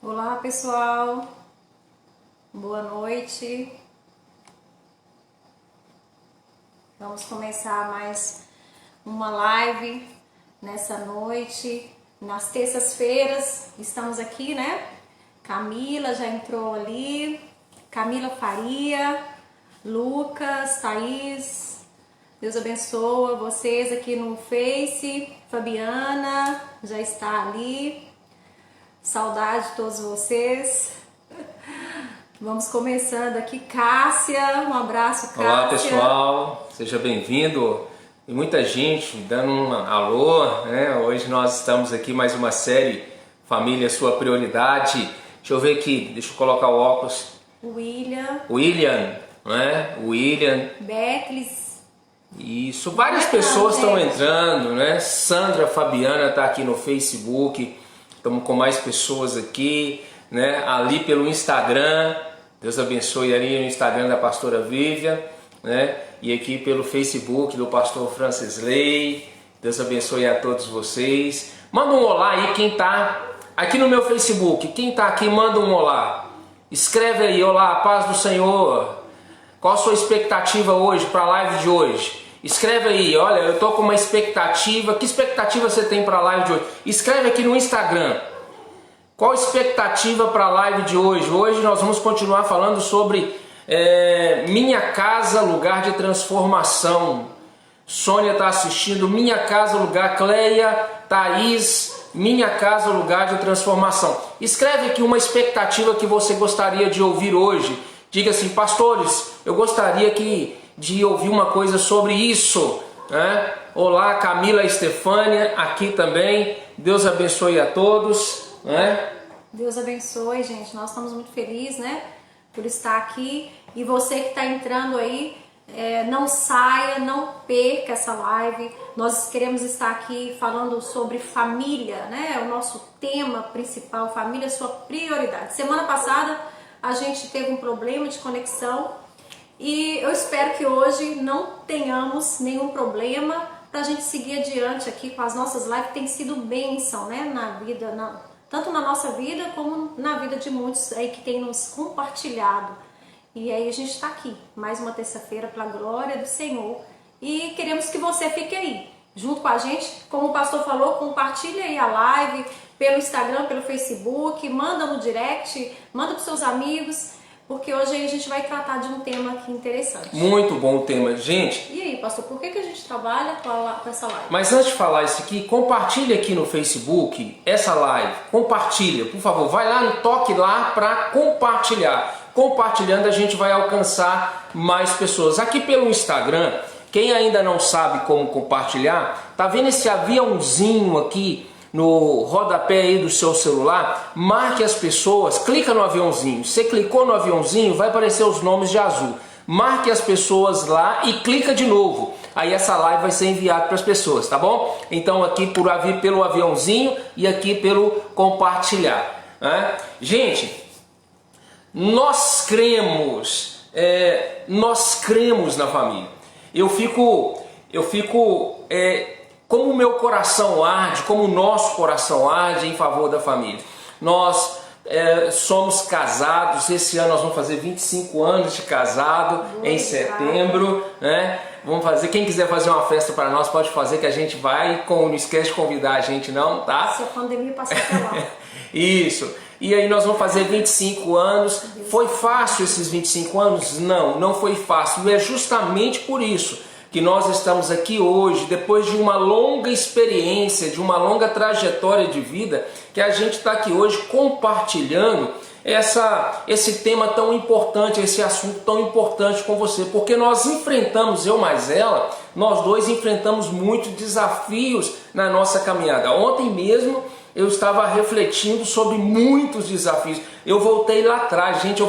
Olá pessoal, boa noite. Vamos começar mais uma live nessa noite. Nas terças-feiras estamos aqui, né? Camila já entrou ali, Camila Faria, Lucas, Thaís, Deus abençoe vocês aqui no Face. Fabiana já está ali. Saudade de todos vocês. Vamos começando aqui. Cássia, um abraço, Cássia. Olá pessoal, seja bem-vindo. E muita gente dando um alô, né? Hoje nós estamos aqui mais uma série Família Sua Prioridade. Deixa eu ver aqui, deixa eu colocar o óculos. William, né? William. Beckles. Isso, várias pessoas estão entrando, né? Sandra Fabiana está aqui no Facebook. Estamos com mais pessoas aqui, né? Ali pelo Instagram, Deus abençoe ali no Instagram da pastora Vivian, né? E aqui pelo Facebook do pastor Francisley, Deus abençoe a todos vocês. Manda um olá aí quem está aqui no meu Facebook, quem está aqui manda um olá. Escreve aí, olá, paz do Senhor. Qual a sua expectativa hoje para a live de hoje? Escreve aí, olha, eu tô com uma expectativa. Que expectativa você tem para a live de hoje? Escreve aqui no Instagram. Qual a expectativa para a live de hoje? Hoje nós vamos continuar falando sobre Minha Casa, Lugar de Transformação. Sônia está assistindo. Minha Casa, Lugar. Cleia, Thaís, Minha Casa, Lugar de Transformação. Escreve aqui uma expectativa que você gostaria de ouvir hoje. Diga assim, pastores, eu gostaria de ouvir uma coisa sobre isso, né? Olá, Camila Estefânia, aqui também. Deus abençoe a todos, né? Deus abençoe, gente. Nós estamos muito felizes, né? Por estar aqui. E você que está entrando aí, não saia, não perca essa live. Nós queremos estar aqui falando sobre família, né? O nosso tema principal, família, sua prioridade. Semana passada a gente teve um problema de conexão. E eu espero que hoje não tenhamos nenhum problema para a gente seguir adiante aqui com as nossas lives. Tem sido bênção, né, na vida, tanto na nossa vida como na vida de muitos aí que tem nos compartilhado. E aí a gente está aqui, mais uma terça-feira para a glória do Senhor. E queremos que você fique aí, junto com a gente. Como o pastor falou, compartilha aí a live pelo Instagram, pelo Facebook, manda no direct, manda para os seus amigos. Porque hoje a gente vai tratar de um tema aqui interessante. Muito bom o tema, gente. E aí, pastor, por que a gente trabalha com essa live? Mas antes de falar isso aqui, compartilha aqui no Facebook essa live. Compartilha, por favor. Vai lá, toque lá para compartilhar. Compartilhando a gente vai alcançar mais pessoas. Aqui pelo Instagram, quem ainda não sabe como compartilhar, tá vendo esse aviãozinho aqui no rodapé aí do seu celular? Marque as pessoas, clica no aviãozinho. Você clicou no aviãozinho, vai aparecer os nomes de azul. Marque as pessoas lá e clica de novo. Aí essa live vai ser enviada para as pessoas, tá bom? Então aqui pelo aviãozinho e aqui pelo compartilhar, né? Gente, nós cremos na família. Eu fico como o meu coração arde, como o nosso coração arde em favor da família. Nós somos casados, esse ano nós vamos fazer 25 anos de casado em setembro, né? Vamos fazer, quem quiser fazer uma festa para nós pode fazer, que a gente vai, não esquece de convidar a gente não, tá? Se a pandemia passar pra lá. Isso. E aí nós vamos fazer 25 anos. Foi fácil esses 25 anos? Não, não foi fácil. E é justamente por isso que nós estamos aqui hoje, depois de uma longa experiência, de uma longa trajetória de vida, que a gente está aqui hoje compartilhando esse tema tão importante, esse assunto tão importante com você, porque nós enfrentamos, eu mais ela, nós dois enfrentamos muitos desafios na nossa caminhada. Ontem mesmo eu estava refletindo sobre muitos desafios. Eu voltei lá atrás, gente,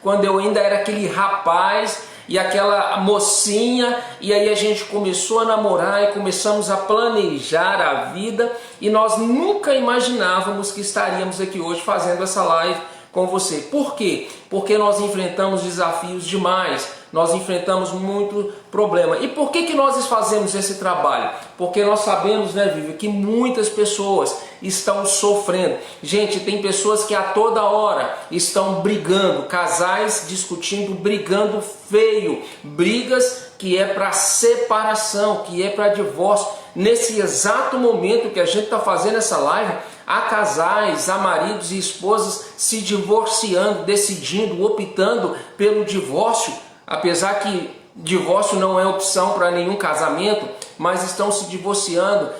quando eu ainda era aquele rapaz e aquela mocinha, e aí a gente começou a namorar e começamos a planejar a vida, e nós nunca imaginávamos que estaríamos aqui hoje fazendo essa live com você. Por quê? Porque nós enfrentamos desafios demais, nós enfrentamos muito problema. E por que nós fazemos esse trabalho? Porque nós sabemos, né, Vivi, que muitas pessoas estão sofrendo. Gente, tem pessoas que a toda hora estão brigando, casais discutindo, brigando feio, brigas que é para separação, que é para divórcio. Nesse exato momento que a gente está fazendo essa live, há casais, há maridos e esposas se divorciando, decidindo, optando pelo divórcio, apesar que divórcio não é opção para nenhum casamento, mas estão se divorciando.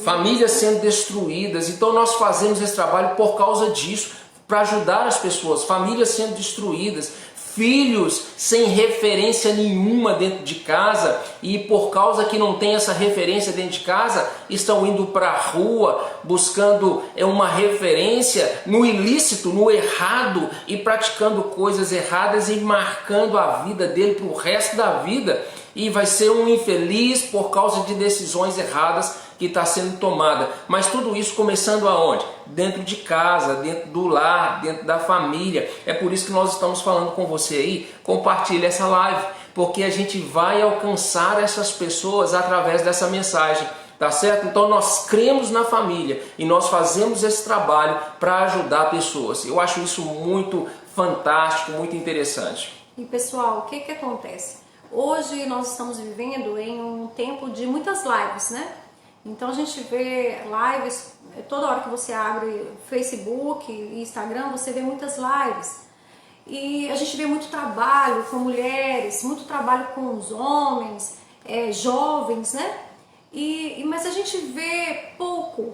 Famílias sendo destruídas. Então nós fazemos esse trabalho por causa disso, para ajudar as pessoas, famílias sendo destruídas, filhos sem referência nenhuma dentro de casa, e por causa que não tem essa referência dentro de casa, estão indo para a rua buscando uma referência no ilícito, no errado, e praticando coisas erradas e marcando a vida dele para o resto da vida, e vai ser um infeliz por causa de decisões erradas que está sendo tomada. Mas tudo isso começando aonde? Dentro de casa, dentro do lar, dentro da família. É por isso que nós estamos falando com você aí. Compartilhe essa live, porque a gente vai alcançar essas pessoas através dessa mensagem, tá certo? Então nós cremos na família e nós fazemos esse trabalho para ajudar pessoas. Eu acho isso muito fantástico, muito interessante. E pessoal, o que acontece? Hoje nós estamos vivendo em um tempo de muitas lives, né? Então a gente vê lives, toda hora que você abre Facebook e Instagram, você vê muitas lives. E a gente vê muito trabalho com mulheres, muito trabalho com os homens, jovens, né? Mas a gente vê pouco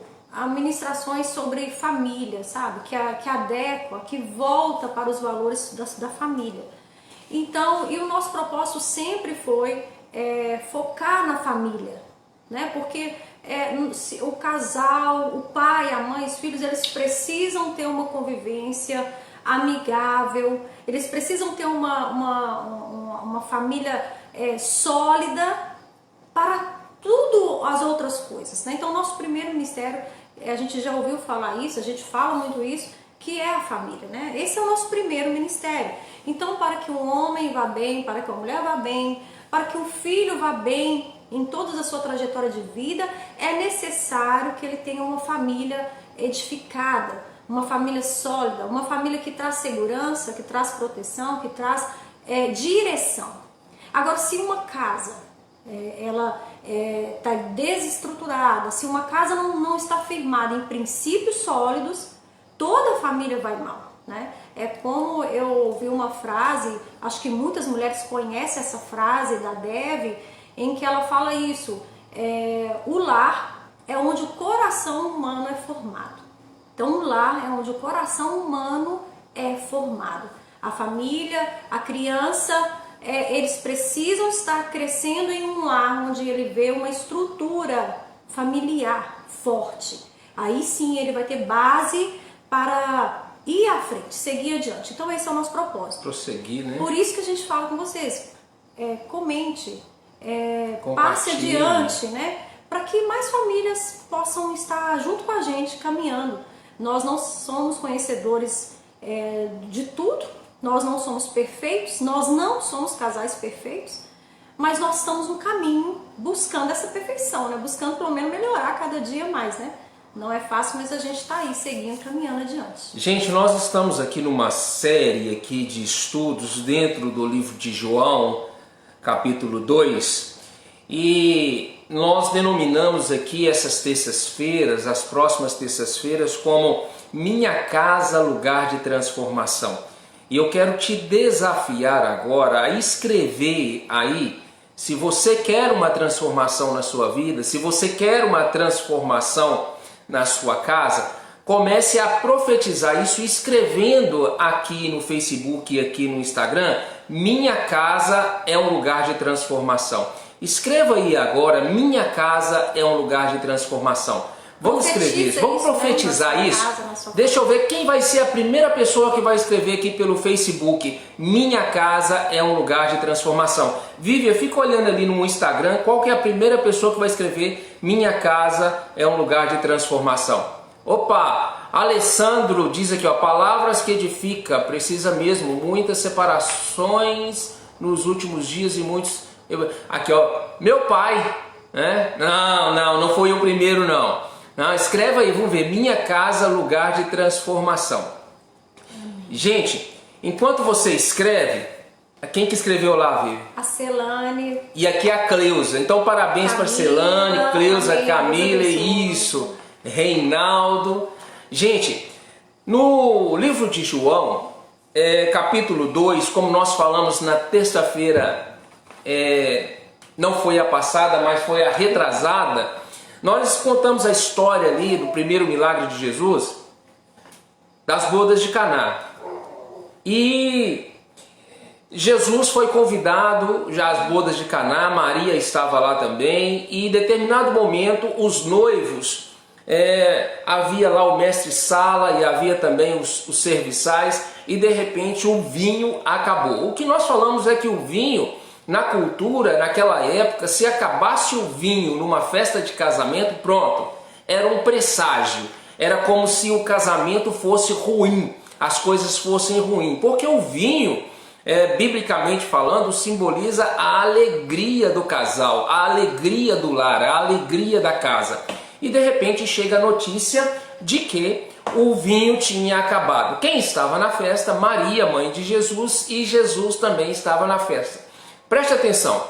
ministrações sobre família, sabe? Que adequa, que volta para os valores da família. Então, e o nosso propósito sempre foi focar na família, né? Porque o casal, o pai, a mãe, os filhos, eles precisam ter uma convivência amigável, eles precisam ter uma família sólida para tudo as outras coisas, né? Então, nosso primeiro ministério, a gente já ouviu falar isso, a gente fala muito isso, que é a família, né? Esse é o nosso primeiro ministério. Então, para que um homem vá bem, para que uma mulher vá bem, para que um filho vá bem em toda a sua trajetória de vida, é necessário que ele tenha uma família edificada, uma família sólida, uma família que traz segurança, que traz proteção, que traz direção. Agora, se uma casa ela está desestruturada, se uma casa não está firmada em princípios sólidos, toda a família vai mal, né? É como eu ouvi uma frase, acho que muitas mulheres conhecem essa frase da Dev, em que ela fala isso, o lar é onde o coração humano é formado. Então o lar é onde o coração humano é formado. A família, a criança, eles precisam estar crescendo em um lar onde ele vê uma estrutura familiar forte. Aí sim ele vai ter base para ir à frente, seguir adiante. Então esse é o nosso propósito. Prosseguir, né? Por isso que a gente fala com vocês, comente, passe adiante, né? Para que mais famílias possam estar junto com a gente, caminhando. Nós não somos conhecedores de tudo, nós não somos perfeitos, nós não somos casais perfeitos, mas nós estamos no caminho buscando essa perfeição, né? Buscando pelo menos melhorar cada dia mais, né? Não é fácil, mas a gente está aí seguindo, caminhando adiante. Gente, nós estamos aqui numa série aqui de estudos dentro do livro de João, capítulo 2, e nós denominamos aqui essas terças-feiras, as próximas terças-feiras, como Minha Casa, Lugar de Transformação. E eu quero te desafiar agora a escrever aí, se você quer uma transformação na sua vida, se você quer uma transformação na sua casa, comece a profetizar isso escrevendo aqui no Facebook e aqui no Instagram, Minha Casa é um lugar de transformação. Escreva aí agora, Minha Casa é um lugar de transformação. Vamos escrever isso, vamos profetizar isso. Deixa eu ver quem vai ser a primeira pessoa que vai escrever aqui pelo Facebook. Minha Casa é um lugar de transformação. Vivian, fica olhando ali no Instagram, qual que é a primeira pessoa que vai escrever Minha Casa é um lugar de transformação. Opa, Alessandro diz aqui, ó, palavras que edifica, precisa mesmo, muitas separações nos últimos dias e muitos... Aqui, ó, meu pai, né? Não foi o primeiro, não. Não, escreve aí, vamos ver, minha casa, lugar de transformação. Gente, enquanto você escreve, quem que escreveu lá, Vivi? A Celane. E aqui a Cleusa. Então, parabéns para Celane, Cleusa, Camila, isso, Reinaldo. Gente, no livro de João, capítulo 2, como nós falamos na terça-feira, não foi a passada, mas foi a retrasada, nós contamos a história ali do primeiro milagre de Jesus, das bodas de Caná. E Jesus foi convidado já às bodas de Caná, Maria estava lá também, e em determinado momento os noivos, havia lá o mestre-sala e havia também os serviçais, e de repente o vinho acabou. O que nós falamos é que o vinho, na cultura, naquela época, se acabasse o vinho numa festa de casamento, pronto, era um presságio, era como se o casamento fosse ruim, as coisas fossem ruins, porque o vinho, biblicamente falando, simboliza a alegria do casal, a alegria do lar, a alegria da casa. E de repente chega a notícia de que o vinho tinha acabado. Quem estava na festa? Maria, mãe de Jesus, e Jesus também estava na festa. Preste atenção,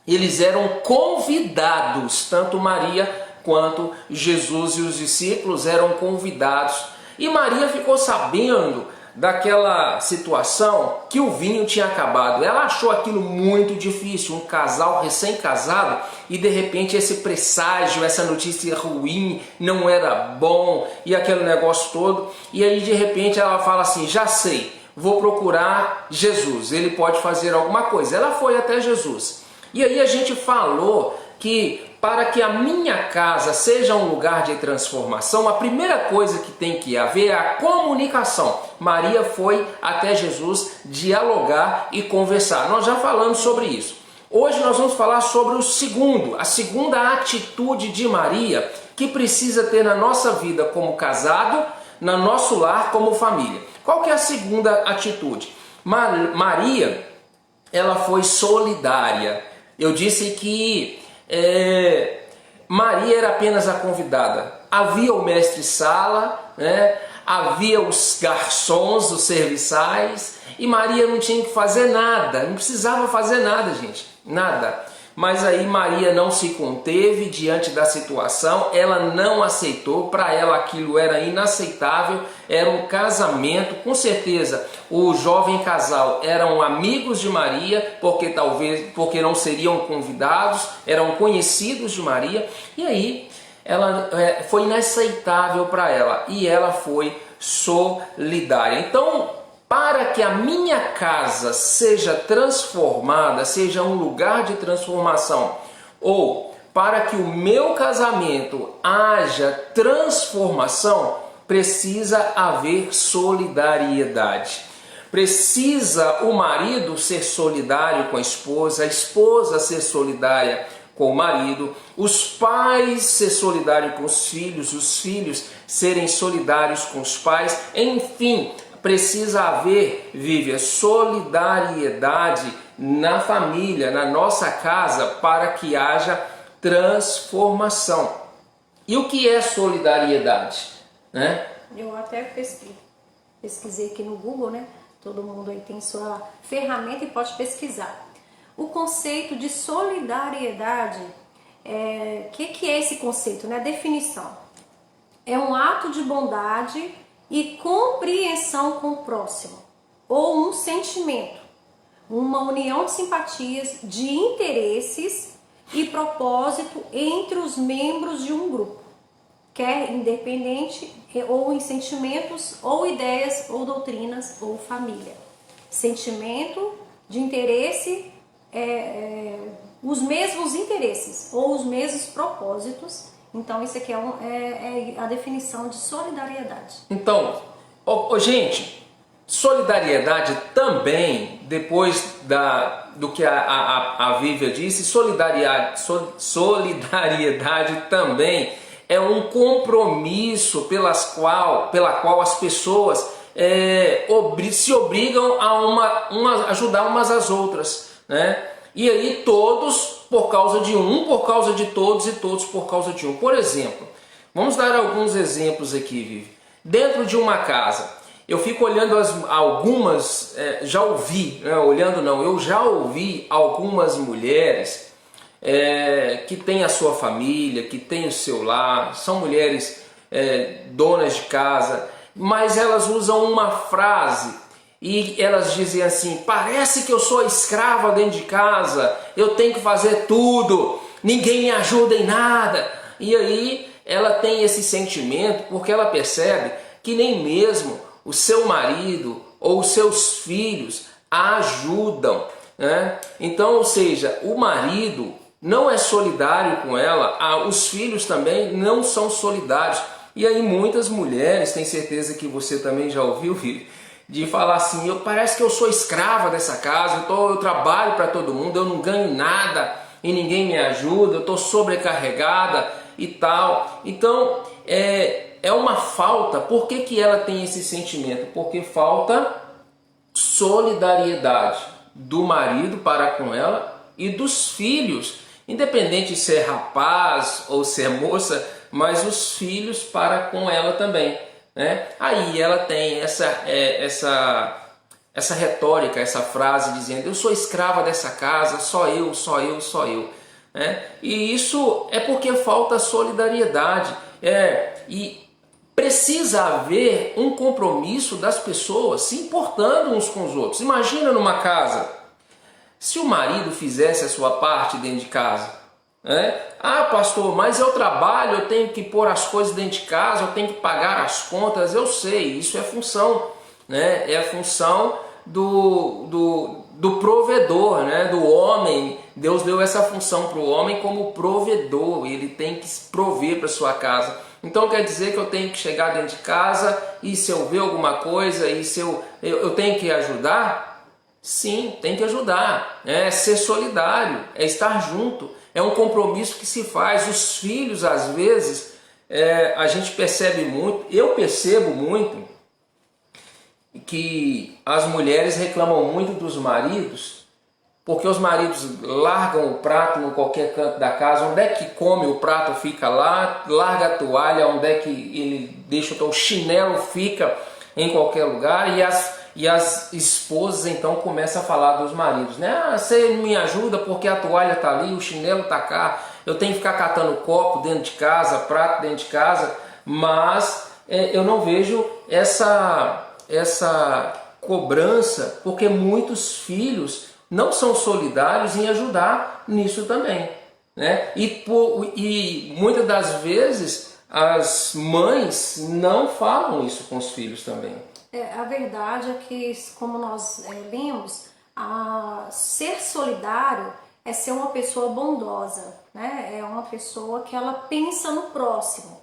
eles eram convidados, tanto Maria quanto Jesus e os discípulos eram convidados. E Maria ficou sabendo daquela situação que o vinho tinha acabado. Ela achou aquilo muito difícil, um casal recém-casado, e de repente esse presságio, essa notícia ruim, não era bom, e aquele negócio todo. E aí de repente ela fala assim, já sei, vou procurar Jesus, ele pode fazer alguma coisa. Ela foi até Jesus. E aí a gente falou que para que a minha casa seja um lugar de transformação, a primeira coisa que tem que haver é a comunicação. Maria foi até Jesus dialogar e conversar. Nós já falamos sobre isso. Hoje nós vamos falar sobre a segunda atitude de Maria que precisa ter na nossa vida como casado, no nosso lar como família. Qual que é a segunda atitude? Maria, ela foi solidária. Eu disse que Maria era apenas a convidada. Havia o mestre-sala, né? Havia os garçons, os serviçais, e Maria não tinha que fazer nada, não precisava fazer nada, gente, nada. Mas aí Maria não se conteve diante da situação, ela não aceitou, para ela aquilo era inaceitável, era um casamento, com certeza o jovem casal eram amigos de Maria, porque não seriam convidados, eram conhecidos de Maria, e aí ela foi inaceitável para ela, e ela foi solidária. Então, para que a minha casa seja transformada, seja um lugar de transformação, ou para que o meu casamento haja transformação, precisa haver solidariedade. Precisa o marido ser solidário com a esposa ser solidária com o marido, os pais ser solidários com os filhos serem solidários com os pais, enfim, precisa haver, Vivian, solidariedade na família, na nossa casa, para que haja transformação. E o que é solidariedade? Né? Eu até pesquisei aqui no Google, né? Todo mundo aí tem sua ferramenta e pode pesquisar. O conceito de solidariedade, que é esse conceito, né? Definição. É um ato de bondade e compreensão com o próximo, ou um sentimento, uma união de simpatias, de interesses e propósito entre os membros de um grupo, quer independente ou em sentimentos, ou ideias, ou doutrinas, ou família. Sentimento de interesse, os mesmos interesses ou os mesmos propósitos. Então isso aqui é a definição de solidariedade. Então, gente, solidariedade também, depois do que a Vívia disse, solidariedade também é um compromisso pela qual as pessoas se obrigam a ajudar umas às outras, né? E aí todos por causa de um, por causa de todos e todos por causa de um. Por exemplo, vamos dar alguns exemplos aqui, Vivi. Dentro de uma casa, eu fico olhando algumas, já ouvi, né? Olhando não, eu já ouvi algumas mulheres que têm a sua família, que têm o seu lar, são mulheres donas de casa, mas elas usam uma frase e elas dizem assim: parece que eu sou escrava dentro de casa, eu tenho que fazer tudo, ninguém me ajuda em nada. E aí ela tem esse sentimento porque ela percebe que nem mesmo o seu marido ou os seus filhos a ajudam, né? Então, ou seja, o marido não é solidário com ela, os filhos também não são solidários. E aí muitas mulheres, tenho certeza que você também já ouviu, filho, de falar assim: parece que eu sou escrava dessa casa, eu trabalho para todo mundo, eu não ganho nada e ninguém me ajuda, eu estou sobrecarregada e tal. Então é uma falta. Por que ela tem esse sentimento? Porque falta solidariedade do marido para com ela e dos filhos, independente de ser rapaz ou ser moça, mas os filhos para com ela também, né? Aí ela tem essa retórica, essa frase dizendo: eu sou escrava dessa casa, só eu, só eu, só eu, né? E isso é porque falta solidariedade, e precisa haver um compromisso das pessoas se importando uns com os outros. Imagina numa casa, se o marido fizesse a sua parte dentro de casa, né? Ah, pastor, mas eu trabalho, eu tenho que pôr as coisas dentro de casa, eu tenho que pagar as contas. Eu sei, isso é função, né? É a função do provedor, né? Do homem. Deus deu essa função para o homem como provedor, ele tem que prover para sua casa. Então quer dizer que eu tenho que chegar dentro de casa e se eu ver alguma coisa e se eu tenho que ajudar? Sim, tem que ajudar, é ser solidário, é estar junto, é um compromisso que se faz. Os filhos, às vezes, a gente percebe muito, eu percebo muito, que as mulheres reclamam muito dos maridos, porque os maridos largam o prato em qualquer canto da casa, onde é que come o prato fica lá, larga a toalha, onde é que ele deixa o chinelo fica em qualquer lugar, e as esposas então começam a falar dos maridos, né? Ah, você não me ajuda porque a toalha está ali, o chinelo está cá, eu tenho que ficar catando copo dentro de casa, prato dentro de casa, mas eu não vejo essa cobrança, porque muitos filhos não são solidários em ajudar nisso também, né? E muitas das vezes as mães não falam isso com os filhos também. A verdade é que, como nós lemos, ser solidário é ser uma pessoa bondosa, né? É uma pessoa que ela pensa no próximo.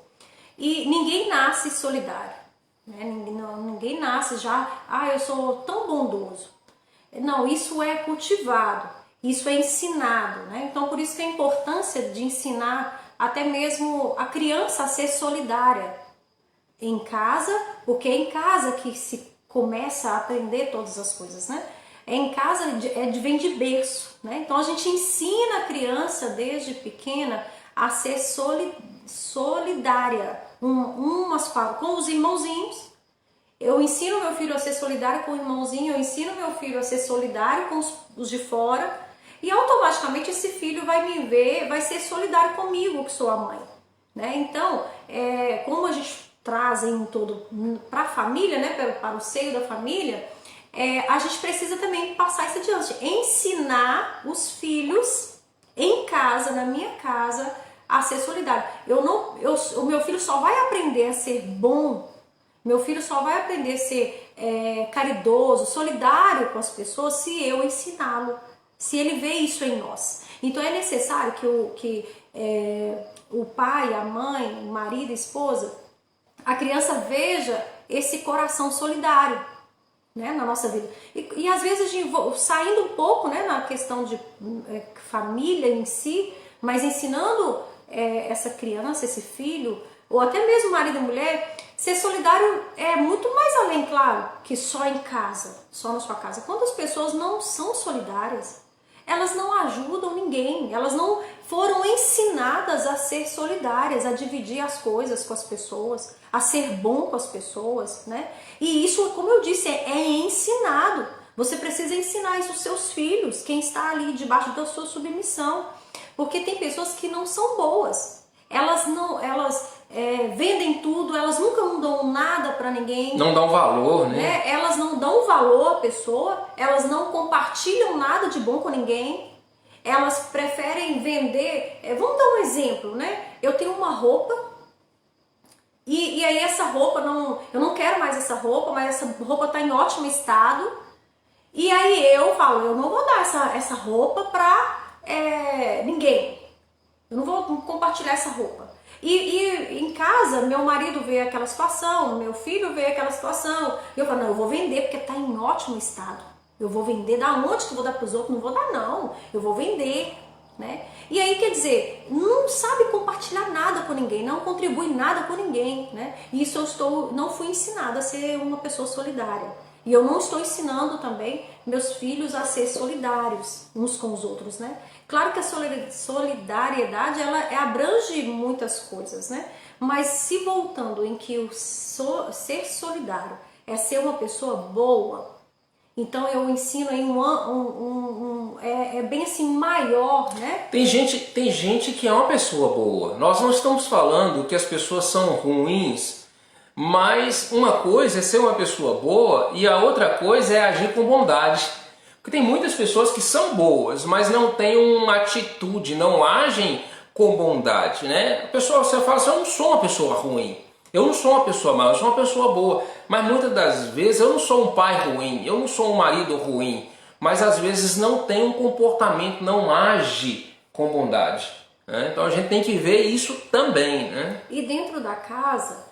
E ninguém nasce solidário, né? Ninguém nasce já, eu sou tão bondoso. Não, isso é cultivado, isso é ensinado, né? Então, por isso que a importância de ensinar até mesmo a criança a ser solidária em casa, porque é em casa que se começa a aprender todas as coisas, né? É em casa, vem de berço, né? Então a gente ensina a criança desde pequena a ser solidária com os irmãozinhos. Eu ensino meu filho a ser solidário com o irmãozinho, eu ensino meu filho a ser solidário com os de fora, e automaticamente esse filho vai me ver, vai ser solidário comigo, que sou a mãe, né? Então, como a gente traz em todo para a família, né, para o seio da família, a gente precisa também passar isso adiante, ensinar os filhos em casa, na minha casa, a ser solidário. O meu filho só vai aprender a ser bom, meu filho só vai aprender a ser caridoso, solidário com as pessoas se eu ensiná-lo, se ele vê isso em nós. Então é necessário que o pai, a mãe, o marido, a esposa, a criança veja esse coração solidário, né, na nossa vida. E às vezes saindo um pouco, né, na questão de família em si, mas ensinando essa criança, esse filho, ou até mesmo marido e mulher, ser solidário é muito mais além, claro, que só em casa, só na sua casa. Quando as pessoas não são solidárias, elas não ajudam ninguém, elas não foram ensinadas a ser solidárias, a dividir as coisas com as pessoas, a ser bom com as pessoas, né? E isso, como eu disse, é ensinado. Você precisa ensinar isso aos seus filhos, quem está ali debaixo da sua submissão. Porque tem pessoas que não são boas. Elas vendem tudo, elas nunca não dão nada para ninguém. Não dão valor, né? Elas não dão valor à pessoa, elas não compartilham nada de bom com ninguém. Elas preferem vender. Vamos dar um exemplo, né? Eu tenho uma roupa e aí essa roupa, eu não quero mais essa roupa, mas essa roupa está em ótimo estado. E aí eu falo, eu não vou dar essa roupa para ninguém. Eu não vou compartilhar essa roupa. E em casa, meu marido vê aquela situação, meu filho vê aquela situação. E eu falo, não, eu vou vender porque está em ótimo estado. Eu vou vender, da onde que eu vou dar para os outros? Não vou dar não, eu vou vender, né? E aí, quer dizer, não sabe compartilhar nada com ninguém, não contribui nada com ninguém, né? E isso não fui ensinada a ser uma pessoa solidária. E eu não estou ensinando também meus filhos a ser solidários uns com os outros, né? Claro que a solidariedade, ela abrange muitas coisas, né? Mas se voltando em que ser solidário é ser uma pessoa boa, então eu ensino aí é bem assim maior, né? Tem gente que é uma pessoa boa. Nós não estamos falando que as pessoas são ruins, mas uma coisa é ser uma pessoa boa e a outra coisa é agir com bondade. Porque tem muitas pessoas que são boas, mas não têm uma atitude, não agem com bondade, né? A pessoa, você fala assim, eu não sou uma pessoa ruim, eu não sou uma pessoa má, eu sou uma pessoa boa. Mas muitas das vezes eu não sou um pai ruim, eu não sou um marido ruim, mas às vezes não tem um comportamento, não age com bondade, né? Então a gente tem que ver isso também, né? E dentro da casa,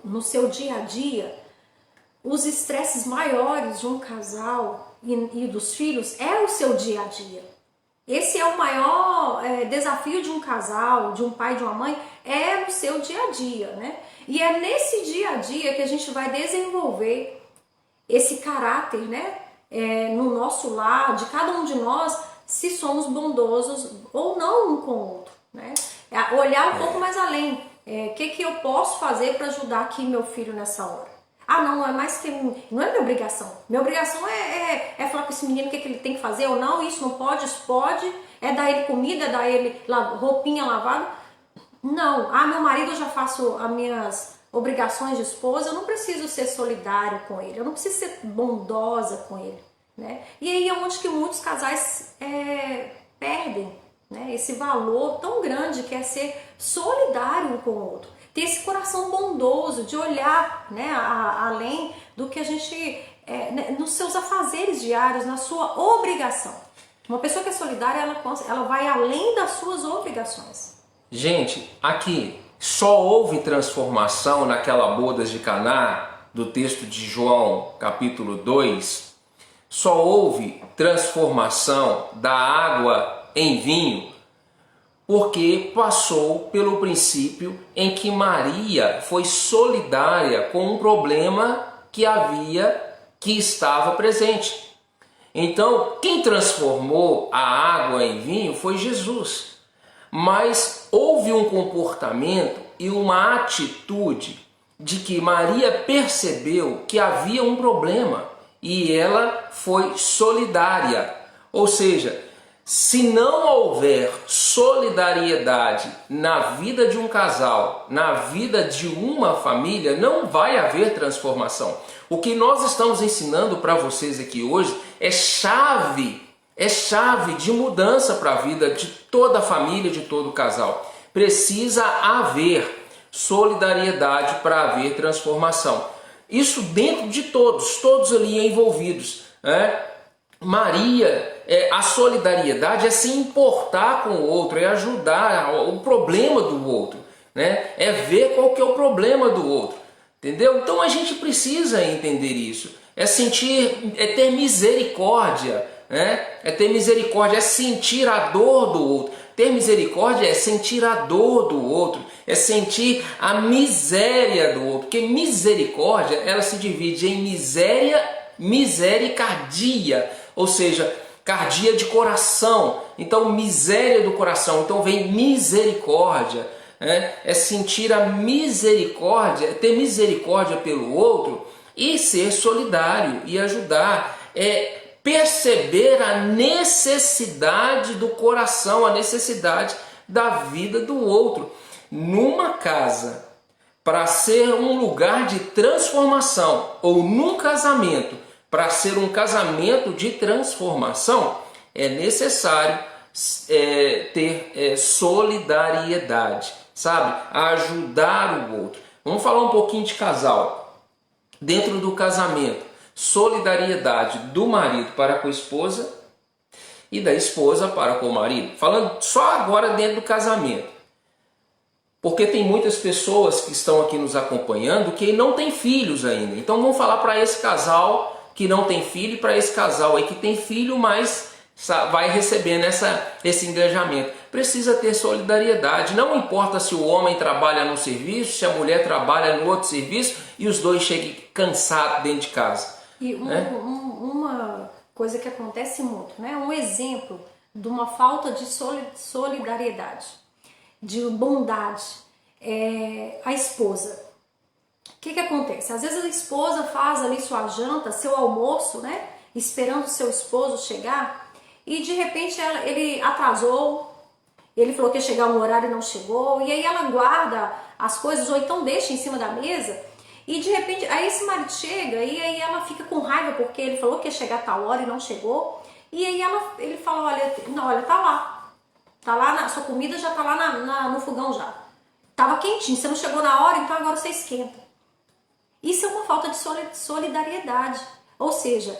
no seu dia a dia, os estresses maiores de um casal e dos filhos é o seu dia a dia. Esse é o maior desafio de um casal, de um pai e de uma mãe, é no seu dia a dia, né? E é nesse dia a dia que a gente vai desenvolver esse caráter, né? No nosso lar, de cada um de nós, se somos bondosos ou não um com o outro, né? Olhar um pouco mais além. O que eu posso fazer para ajudar aqui meu filho nessa hora? Ah, não é mais que... Não é minha obrigação. Minha obrigação é falar com esse menino o que ele tem que fazer ou não. Isso não pode, isso pode. É dar ele comida, é dar ele roupinha lavada. Não. Ah, meu marido, eu já faço as minhas obrigações de esposa. Eu não preciso ser solidário com ele. Eu não preciso ser bondosa com ele, né? E aí é onde que muitos casais perdem, né, esse valor tão grande que é ser solidário um com o outro. Ter esse coração bondoso de olhar, né, além do que a gente, nos seus afazeres diários, na sua obrigação. Uma pessoa que é solidária, ela vai além das suas obrigações. Gente, aqui só houve transformação naquela bodas de Caná, do texto de João, capítulo 2. Só houve transformação da água em vinho porque passou pelo princípio em que Maria foi solidária com um problema que estava presente. Então, quem transformou a água em vinho foi Jesus. Mas houve um comportamento e uma atitude de que Maria percebeu que havia um problema e ela foi solidária. Ou seja, se não houver solidariedade na vida de um casal, na vida de uma família, não vai haver transformação. O que nós estamos ensinando para vocês aqui hoje é chave de mudança para a vida de toda a família, de todo casal. Precisa haver solidariedade para haver transformação. Isso dentro de todos ali envolvidos, né? Maria, a solidariedade é se importar com o outro, é ajudar o problema do outro, né? É ver qual que é o problema do outro, entendeu? Então a gente precisa entender isso, é ter misericórdia, né? É ter misericórdia, é sentir a dor do outro. Ter misericórdia é sentir a dor do outro, é sentir a miséria do outro. Porque misericórdia, ela se divide em miséria e cardia, ou seja, cardia de coração. Então, miséria do coração. Então, vem misericórdia. É sentir a misericórdia, é ter misericórdia pelo outro e ser solidário e ajudar. É perceber a necessidade do coração, a necessidade da vida do outro. Numa casa, para ser um lugar de transformação, ou num casamento, para ser um casamento de transformação, é necessário ter solidariedade, sabe? Ajudar o outro. Vamos falar um pouquinho de casal. Dentro do casamento, solidariedade do marido para com a esposa e da esposa para com o marido. Falando só agora dentro do casamento. Porque tem muitas pessoas que estão aqui nos acompanhando que não têm filhos ainda. Então vamos falar para esse casal que não tem filho e para esse casal aí que tem filho, mas vai recebendo esse engajamento. Precisa ter solidariedade. Não importa se o homem trabalha num serviço, se a mulher trabalha no outro serviço e os dois cheguem cansados dentro de casa. E uma coisa que acontece muito, né? Um exemplo de uma falta de solidariedade, de bondade, é a esposa. O que acontece? Às vezes a esposa faz ali sua janta, seu almoço, né? Esperando o seu esposo chegar e de repente ele atrasou, ele falou que ia chegar um horário e não chegou, e aí ela guarda as coisas ou então deixa em cima da mesa e de repente aí esse marido chega e aí ela fica com raiva porque ele falou que ia chegar a tal hora e não chegou, e aí ele fala, olha, tá lá, sua comida já tá lá no fogão já, tava quentinho, você não chegou na hora, então agora você esquenta. Isso é uma falta de solidariedade, ou seja,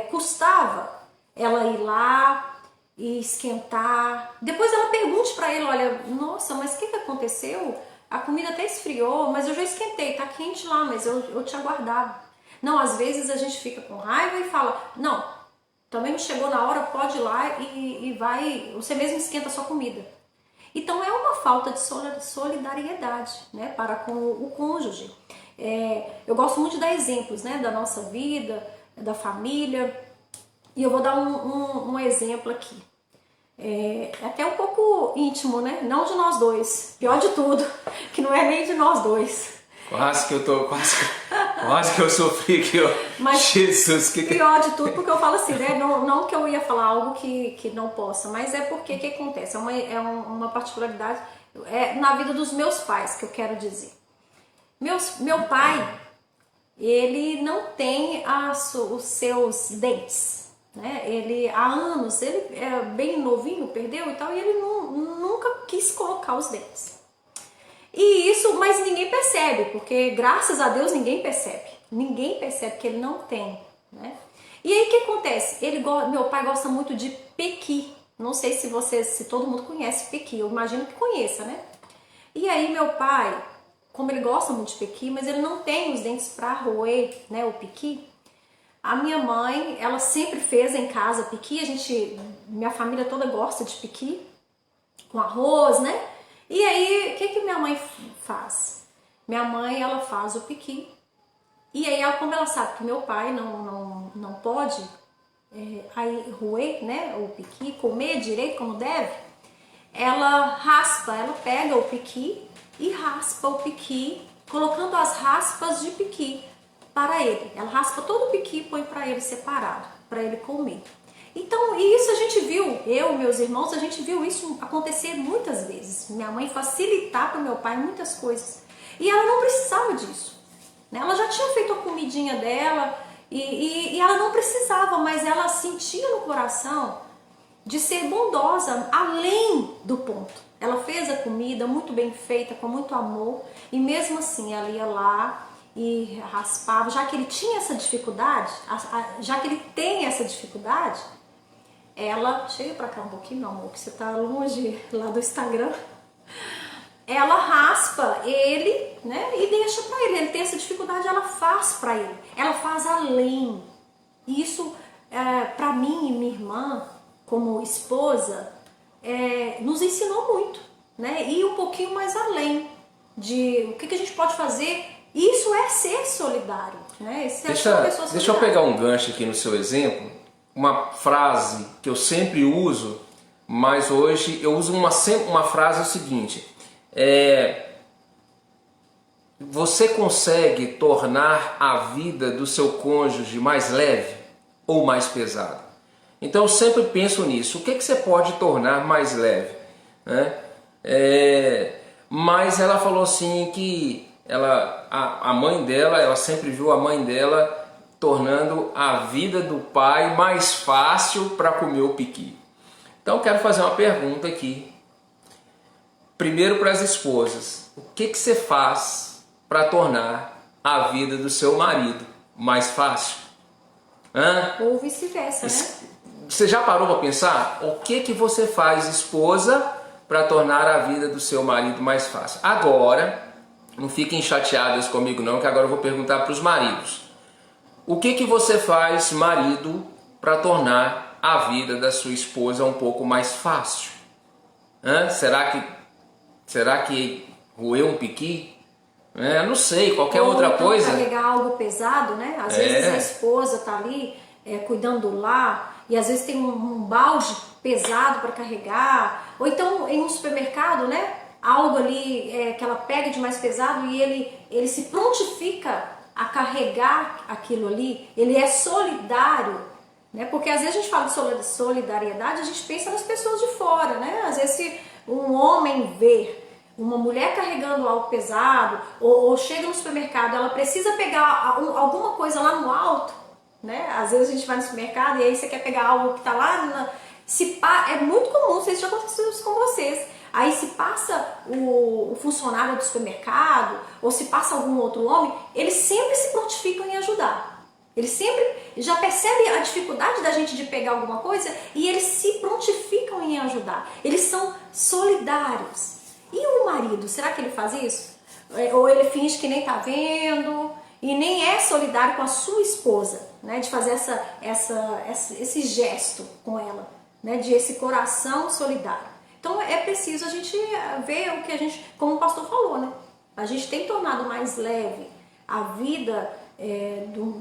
custava ela ir lá e esquentar, depois ela pergunte para ele, olha, nossa, mas o que aconteceu? A comida até esfriou, mas eu já esquentei, tá quente lá, mas eu te aguardava. Não, às vezes a gente fica com raiva e fala, não, também não chegou na hora, pode ir lá e vai, você mesmo esquenta a sua comida. Então é uma falta de solidariedade, né, para com o cônjuge. Eu gosto muito de dar exemplos, né, da nossa vida, da família, e eu vou dar um exemplo aqui. É até um pouco íntimo, né? Não de nós dois. Pior de tudo, que não é nem de nós dois. Quase que eu sofri aqui, ó. Mas Jesus, pior de tudo, porque eu falo assim, né? Não que eu ia falar algo que não possa, mas é porque o que acontece? É uma particularidade na vida dos meus pais, que eu quero dizer. Meu pai, ele não tem os seus dentes. Né? Ele há anos, ele é bem novinho, perdeu e tal, e ele nunca quis colocar os dentes. E isso, mas ninguém percebe, porque graças a Deus ninguém percebe que ele não tem, né? E aí o que acontece? Meu pai gosta muito de pequi. Não sei se todo mundo conhece pequi, eu imagino que conheça, né? E aí meu pai, como ele gosta muito de pequi, mas ele não tem os dentes para roer, né, o pequi. A minha mãe, ela sempre fez em casa pequi, minha família toda gosta de pequi, com arroz, né? E aí, o que minha mãe faz? Minha mãe, ela faz o pequi, e aí, como ela sabe que meu pai não pode aí roer, né, o pequi, comer direito como deve, ela pega o pequi e raspa o pequi, colocando as raspas de pequi para ele. Ela raspa todo o pequi e põe para ele separado, para ele comer. Então, isso a gente viu, eu e meus irmãos, a gente viu isso acontecer muitas vezes. Minha mãe facilitar para o meu pai muitas coisas. E ela não precisava disso. Né? Ela já tinha feito a comidinha dela e ela não precisava, mas ela sentia no coração de ser bondosa, além do ponto. Ela fez a comida muito bem feita, com muito amor, e mesmo assim ela ia lá e raspava, já que ele tinha essa dificuldade, já que ele tem essa dificuldade, ela, chega pra cá um pouquinho, meu amor, que você tá longe lá do Instagram, ela raspa ele, né, e deixa pra ele tem essa dificuldade, ela faz pra ele, ela faz além. E isso, pra mim e minha irmã, como esposa, nos ensinou muito, né? E um pouquinho mais além de o que a gente pode fazer. Isso é ser solidário, né? Deixa eu pegar um gancho aqui no seu exemplo. Uma frase que eu sempre uso, mas hoje eu uso uma frase o seguinte: você consegue tornar a vida do seu cônjuge mais leve ou mais pesada? Então eu sempre penso nisso. O que você pode tornar mais leve, né? Mas ela falou assim que a mãe dela, ela sempre viu a mãe dela tornando a vida do pai mais fácil para comer o piqui. Então eu quero fazer uma pergunta aqui. Primeiro para as esposas. O que você faz para tornar a vida do seu marido mais fácil? Ou vice-versa, né? Você já parou para pensar? O que você faz, esposa, para tornar a vida do seu marido mais fácil? Agora, não fiquem chateadas comigo não, que agora eu vou perguntar para os maridos. O que você faz, marido, para tornar a vida da sua esposa um pouco mais fácil? Será que roer um piqui? Não sei, qualquer outra coisa. Carregar algo pesado, né? Às vezes a esposa tá ali cuidando do lar e às vezes tem um balde pesado para carregar. Ou então em um supermercado, né? Algo ali que ela pega de mais pesado e ele se prontifica a carregar aquilo ali. Ele é solidário, né? Porque às vezes a gente fala de solidariedade, a gente pensa nas pessoas de fora, né? Às vezes se um homem vê uma mulher carregando algo pesado ou chega no supermercado, ela precisa pegar alguma coisa lá no alto, né? Às vezes a gente vai no supermercado e aí você quer pegar algo que está lá, é muito comum, não sei se já aconteceu isso com vocês. Aí se passa o funcionário do supermercado ou se passa algum outro homem, eles sempre se prontificam em ajudar. Eles sempre já percebem a dificuldade da gente de pegar alguma coisa e eles se prontificam em ajudar. Eles são solidários. E o marido, será que ele faz isso? Ou ele finge que nem tá vendo e nem é solidário com a sua esposa, né? De fazer esse gesto com ela, né? De esse coração solidário. Então é preciso a gente ver o que a gente, como o pastor falou, né? A gente tem tornado mais leve a vida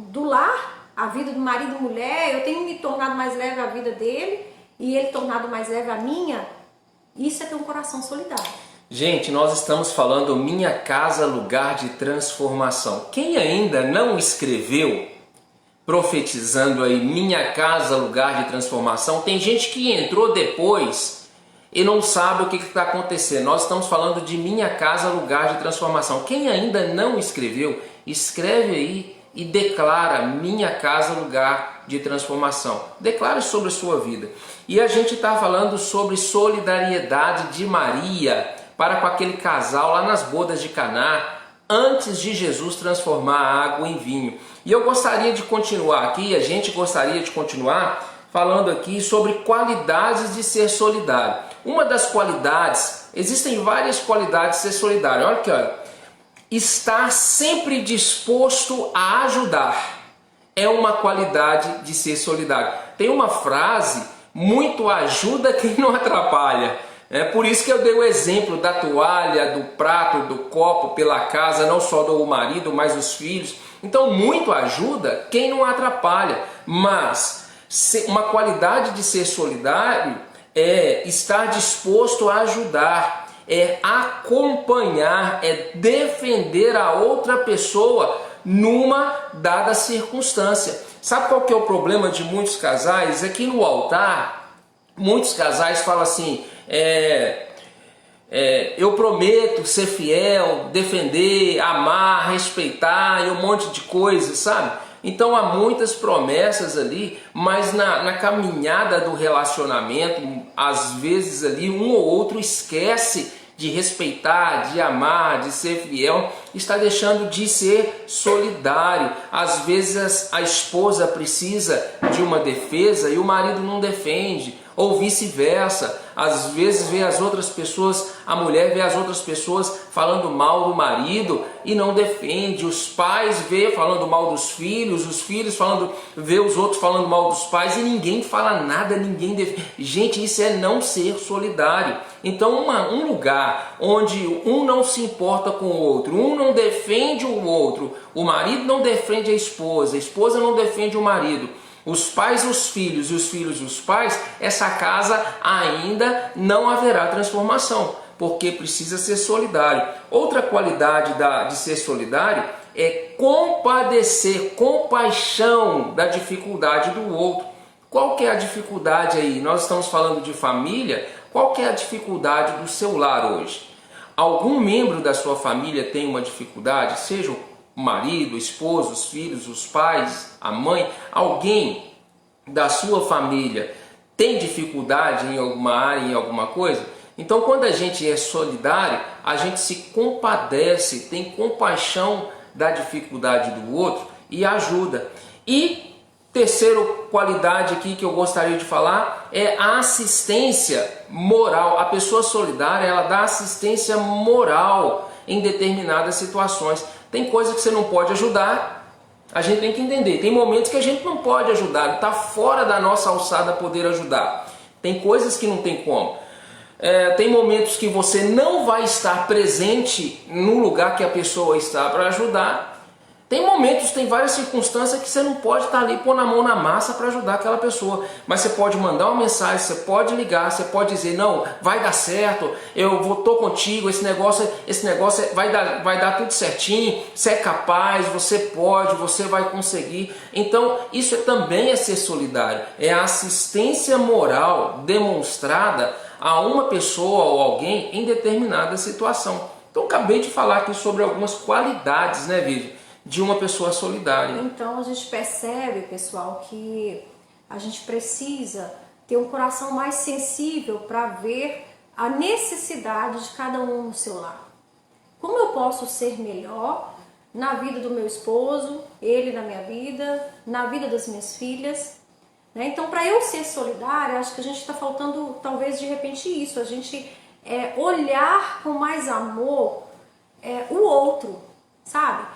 do lar, a vida do marido e mulher. Eu tenho me tornado mais leve a vida dele e ele tornado mais leve a minha. Isso é ter um coração solidário. Gente, nós estamos falando Minha Casa, Lugar de Transformação. Quem ainda não escreveu, profetizando aí Minha Casa, Lugar de Transformação, tem gente que entrou depois e não sabe o que está acontecendo. Nós estamos falando de Minha Casa, Lugar de Transformação. Quem ainda não escreveu, escreve aí e declara Minha Casa, Lugar de Transformação. Declare sobre a sua vida. E a gente está falando sobre solidariedade de Maria para com aquele casal lá nas bodas de Caná, antes de Jesus transformar a água em vinho. E eu gostaria de continuar aqui, a gente gostaria de continuar falando aqui sobre qualidades de ser solidário. Uma das qualidades, existem várias qualidades de ser solidário. Olha aqui, olha. Estar sempre disposto a ajudar é uma qualidade de ser solidário. Tem uma frase, muito ajuda quem não atrapalha. É por isso que eu dei o exemplo da toalha, do prato, do copo pela casa, não só do marido, mas dos filhos. Então, muito ajuda quem não atrapalha. Mas uma qualidade de ser solidário é estar disposto a ajudar, é acompanhar, é defender a outra pessoa numa dada circunstância. Sabe qual que é o problema de muitos casais? É que no altar, muitos casais falam assim: eu prometo ser fiel, defender, amar, respeitar e um monte de coisas, sabe? Então há muitas promessas ali, mas na caminhada do relacionamento, às vezes ali um ou outro esquece de respeitar, de amar, de ser fiel, está deixando de ser solidário. Às vezes a esposa precisa de uma defesa e o marido não defende, ou vice-versa. às vezes vê as outras pessoas, a mulher vê as outras pessoas falando mal do marido e não defende, os pais vê falando mal dos filhos, os filhos vê os outros falando mal dos pais e ninguém fala nada, ninguém defende. Gente, isso é não ser solidário. Então um lugar onde um não se importa com o outro, um não defende o outro, o marido não defende a esposa não defende o marido, os pais os filhos e os filhos os pais, essa casa ainda não haverá transformação, porque precisa ser solidário. Outra qualidade de ser solidário é compadecer, compaixão da dificuldade do outro. Qual que é a dificuldade aí? Nós estamos falando de família, qual que é a dificuldade do seu lar hoje? Algum membro da sua família tem uma dificuldade, seja o marido, o esposo, os filhos, os pais, a mãe, alguém da sua família tem dificuldade em alguma área, em alguma coisa? Então, quando a gente é solidário, a gente se compadece, tem compaixão da dificuldade do outro e ajuda. E terceira qualidade aqui que eu gostaria de falar é a assistência moral. A pessoa solidária, ela dá assistência moral em determinadas situações. Tem coisa que você não pode ajudar, a gente tem que entender. Tem momentos que a gente não pode ajudar, está fora da nossa alçada poder ajudar. Tem coisas que não tem como. Tem momentos que você não vai estar presente no lugar que a pessoa está para ajudar. Tem momentos, tem várias circunstâncias que você não pode estar ali pôr a mão na massa para ajudar aquela pessoa. Mas você pode mandar uma mensagem, você pode ligar, você pode dizer, não, vai dar certo, tô contigo, esse negócio vai dar tudo certinho, você é capaz, você pode, você vai conseguir. Então isso também é ser solidário, é a assistência moral demonstrada a uma pessoa ou alguém em determinada situação. Então acabei de falar aqui sobre algumas qualidades, né, Vivi, de uma pessoa solidária. Então a gente percebe, pessoal, que a gente precisa ter um coração mais sensível para ver a necessidade de cada um no seu lar. Como eu posso ser melhor na vida do meu esposo, ele na minha vida, na vida das minhas filhas, né? Então, para eu ser solidária, acho que a gente está faltando, talvez, de repente isso, a gente olhar com mais amor o outro, sabe?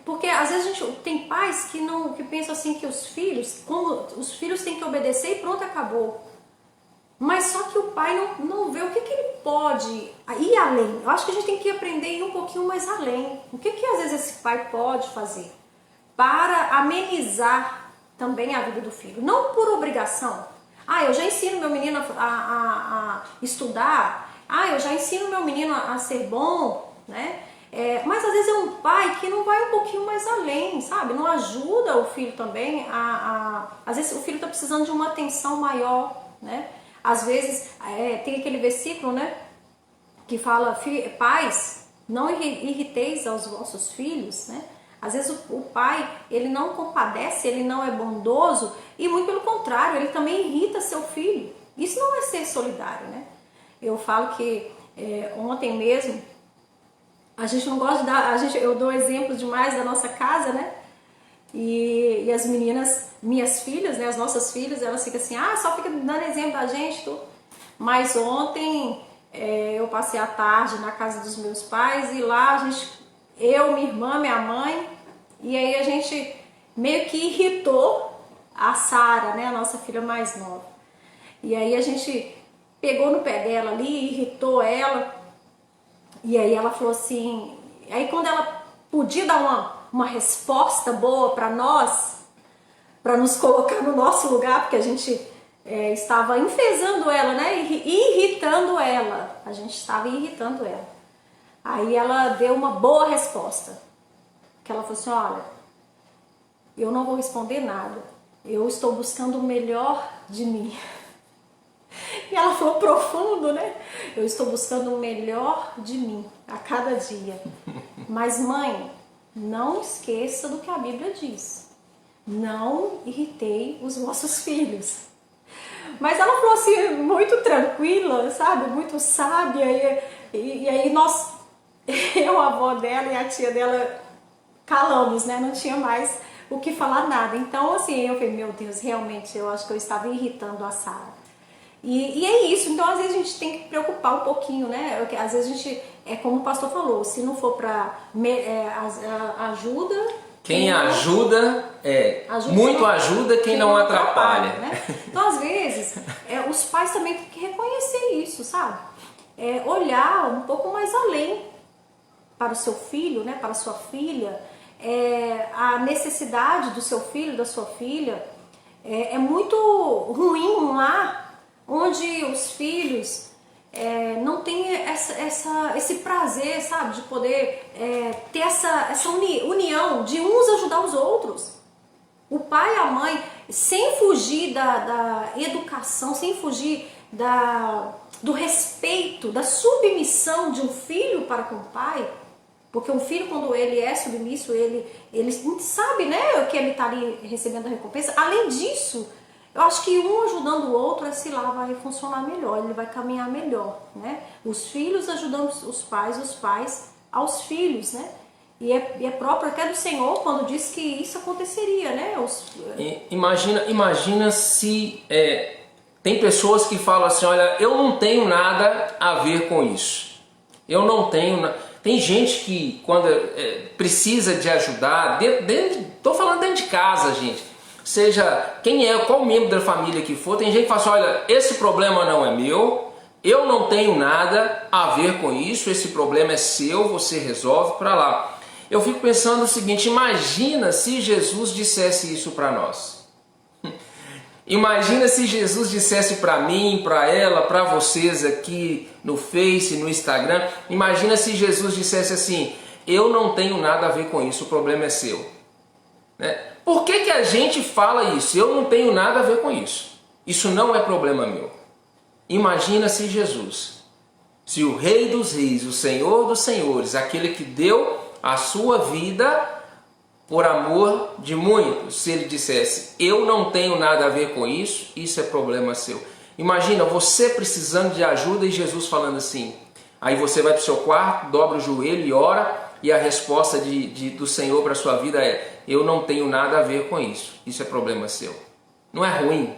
Porque às vezes a gente tem pais que pensam assim que os filhos têm que obedecer e pronto, acabou. Mas só que o pai não vê o que ele pode ir além. Eu acho que a gente tem que aprender a ir um pouquinho mais além. O que às vezes esse pai pode fazer para amenizar também a vida do filho? Não por obrigação. Eu já ensino meu menino a estudar. Eu já ensino meu menino a ser bom, né? Mas às vezes é um pai que não vai um pouquinho mais além, sabe? Não ajuda o filho também às vezes o filho está precisando de uma atenção maior, né? Às vezes tem aquele versículo, né? Que fala, pais, não irriteis aos vossos filhos, né? Às vezes o pai, ele não compadece, ele não é bondoso e muito pelo contrário, ele também irrita seu filho. Isso não é ser solidário, né? Eu falo que ontem mesmo, a gente não gosta de dar, eu dou exemplo demais da nossa casa, né? E as meninas, minhas filhas, né, as nossas filhas, elas ficam assim, só fica dando exemplo da gente, tudo. Mas ontem eu passei a tarde na casa dos meus pais e lá eu, minha irmã, minha mãe, e aí a gente meio que irritou a Sara, né, a nossa filha mais nova. E aí a gente pegou no pé dela ali, irritou ela. E aí ela falou assim, aí quando ela podia dar uma resposta boa para nós, para nos colocar no nosso lugar, porque a gente estava enfesando ela, né, irritando ela, a gente estava irritando ela. Aí ela deu uma boa resposta, que ela falou assim, olha, eu não vou responder nada, eu estou buscando o melhor de mim. E ela falou profundo, né? Eu estou buscando o melhor de mim a cada dia. Mas mãe, não esqueça do que a Bíblia diz. Não irritei os vossos filhos. Mas ela falou assim, muito tranquila, sabe? Muito sábia. E aí eu, a avó dela e a tia dela calamos, né? Não tinha mais o que falar nada. Então assim, eu falei, meu Deus, realmente eu acho que eu estava irritando a Sara. E é isso, então às vezes a gente tem que preocupar um pouquinho, né? Às vezes a gente, é como o pastor falou, se não for para ajuda... Quem ajuda, muito ajuda quem não atrapalha. Né? Então às vezes, os pais também têm que reconhecer isso, sabe? Olhar um pouco mais além para o seu filho, né? Para a sua filha, a necessidade do seu filho, da sua filha. É muito ruim um lar onde os filhos não têm esse prazer, sabe, de poder ter essa união de uns ajudar os outros. O pai e a mãe, sem fugir da educação, sem fugir do respeito, da submissão de um filho para com o pai, porque um filho, quando ele é submisso, ele sabe, né, que ele está ali recebendo a recompensa. Além disso, eu acho que um ajudando o outro, esse lá vai funcionar melhor, ele vai caminhar melhor, né? Os filhos ajudando os pais aos filhos, né? E é próprio até do Senhor quando diz que isso aconteceria, né? Imagina se tem pessoas que falam assim, olha, eu não tenho nada a ver com isso. Eu não tenho... Tem gente que quando precisa de ajudar, estou falando dentro de casa, gente, seja qual membro da família que for, tem gente que fala assim, olha, esse problema não é meu, eu não tenho nada a ver com isso, esse problema é seu, você resolve para lá. Eu fico pensando o seguinte, imagina se Jesus dissesse isso para nós. Imagina se Jesus dissesse para mim, para ela, para vocês aqui no Face, no Instagram. Imagina se Jesus dissesse assim, eu não tenho nada a ver com isso, o problema é seu. Né? Por que a gente fala isso? Eu não tenho nada a ver com isso. Isso não é problema meu. Imagina se Jesus, se o Rei dos Reis, o Senhor dos Senhores, aquele que deu a sua vida por amor de muitos, se ele dissesse, eu não tenho nada a ver com isso, isso é problema seu. Imagina você precisando de ajuda e Jesus falando assim, aí você vai para o seu quarto, dobra o joelho e ora, e a resposta do Senhor para a sua vida é, eu não tenho nada a ver com isso, isso é problema seu. Não é ruim?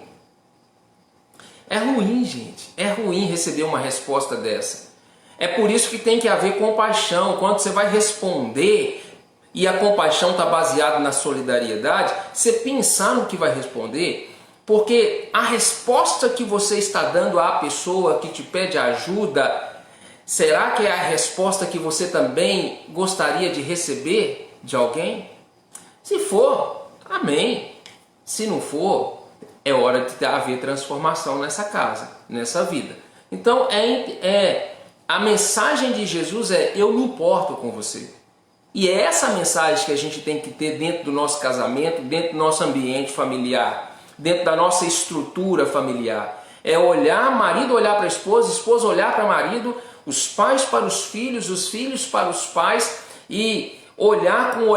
É ruim, gente, é ruim receber uma resposta dessa. É por isso que tem que haver compaixão, quando você vai responder... E a compaixão está baseada na solidariedade, você pensar no que vai responder, porque a resposta que você está dando à pessoa que te pede ajuda, será que é a resposta que você também gostaria de receber de alguém? Se for, amém. Se não for, é hora de haver transformação nessa casa, nessa vida. Então, a mensagem de Jesus é, eu me importo com você. E é essa mensagem que a gente tem que ter dentro do nosso casamento, dentro do nosso ambiente familiar, dentro da nossa estrutura familiar. É olhar, marido olhar para a esposa olhar para o marido, os pais para os os filhos para os pais e olhar com